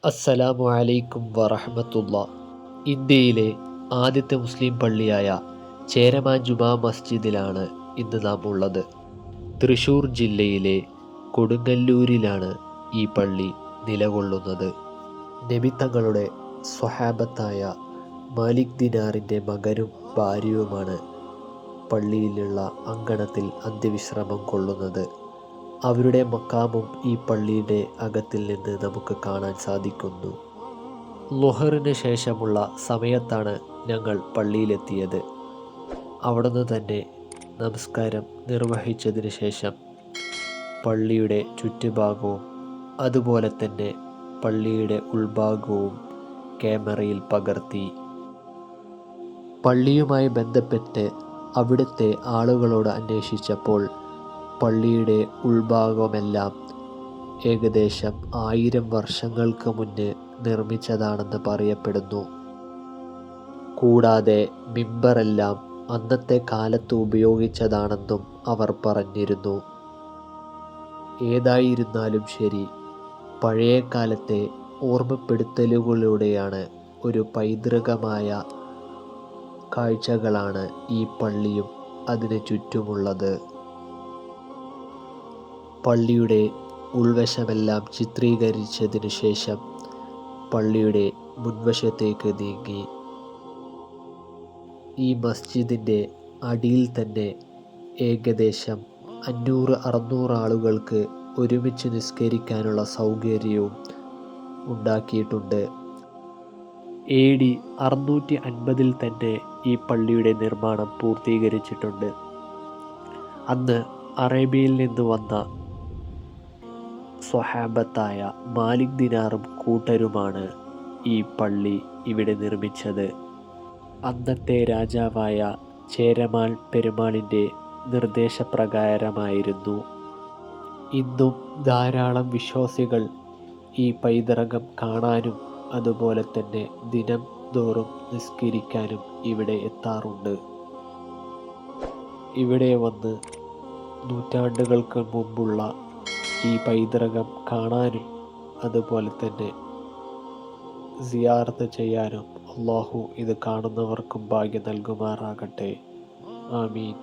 അസ്സലാമു അലൈക്കും വറഹ്മത്തുള്ളാ. ഇന്ത്യയിലെ ആദ്യത്തെ മുസ്ലിം പള്ളിയായ ചേരമാൻ ജുമാ മസ്ജിദിലാണ് ഇന്ന് നാം ഉള്ളത്. തൃശ്ശൂർ ജില്ലയിലെ കൊടുങ്ങല്ലൂരിലാണ് ഈ പള്ളി നിലകൊള്ളുന്നത്. നബി തങ്ങളുടെ സ്വഹാബത്തായ മാലിക് ദിനാറിൻ്റെ മകനും ഭാര്യയുമാണ് പള്ളിയിലുള്ള അങ്കണത്തിൽ അന്ത്യവിശ്രമം കൊള്ളുന്നത്. അവരുടെ മക്കാമും ഈ പള്ളിയുടെ അകത്തിൽ നിന്ന് നമുക്ക് കാണാൻ സാധിക്കുന്നു. ളുഹറിന് ശേഷമുള്ള സമയത്താണ് ഞങ്ങൾ പള്ളിയിലെത്തിയത്. അവിടുന്ന് തന്നെ നമസ്കാരം നിർവഹിച്ചതിന് ശേഷം പള്ളിയുടെ ചുറ്റുഭാഗവും അതുപോലെ തന്നെ പള്ളിയുടെ ഉൾഭാഗവും ക്യാമറയിൽ പകർത്തി. പള്ളിയുമായി ബന്ധപ്പെട്ട് അവിടുത്തെ ആളുകളോട് അന്വേഷിച്ചപ്പോൾ പള്ളിയുടെ ഉൾഭാഗമെല്ലാം ഏകദേശം 1000 വർഷങ്ങൾക്ക് മുന്നേ നിർമ്മിച്ചതാണെന്ന് പറയപ്പെടുന്നു. കൂടാതെ മിമ്പറെല്ലാം അന്നത്തെ കാലത്ത് ഉപയോഗിച്ചതാണെന്നും അവർ പറഞ്ഞിരുന്നു. ഏതായിരുന്നാലും ശരി, പഴയ കാലത്തെ ഓർമ്മപ്പെടുത്തലുകളിലൂടെയാണ് ഒരു പൈതൃകമായ കാഴ്ചകളാണ് ഈ പള്ളിയും അതിന് ചുറ്റുമുള്ളത്. പള്ളിയുടെ ഉൾവശമെല്ലാം ചിത്രീകരിച്ചതിനു ശേഷം പള്ളിയുടെ മുൻവശത്തേക്ക് നീങ്ങി. ഈ മസ്ജിദിൻ്റെ അടിയിൽ തന്നെ ഏകദേശം 500-600 ആളുകൾക്ക് ഒരുമിച്ച് നിസ്കരിക്കാനുള്ള സൗകര്യവും ഉണ്ടാക്കിയിട്ടുണ്ട്. AD 650 തന്നെ ഈ പള്ളിയുടെ നിർമ്മാണം പൂർത്തീകരിച്ചിട്ടുണ്ട്. അന്ന് അറേബ്യയിൽ നിന്ന് വന്ന സ്വഹാബത്തായ മാലിക് ദിനാറും കൂട്ടരുമാണ് ഈ പള്ളി ഇവിടെ നിർമ്മിച്ചത്. അന്നത്തെ രാജാവായ ചേരമാൻ പെരുമാളിൻ്റെ നിർദ്ദേശപ്രകാരമായിരുന്നു. ഇന്നും ധാരാളം വിശ്വാസികൾ ഈ പൈതൃകം കാണാനും അതുപോലെ തന്നെ ദിനം തോറും നിസ്കരിക്കാനും ഇവിടെ എത്താറുണ്ട്. ഇവിടെ വന്ന് നൂറ്റാണ്ടുകൾക്ക് മുമ്പുള്ള ഈ പൈതൃകം കാണാനും അതുപോലെ തന്നെ സിയാറത്ത് ചെയ്യാനും അല്ലാഹു ഇത് കാണുന്നവർക്കും ഭാഗ്യം നൽകുമാറാകട്ടെ. ആമീൻ.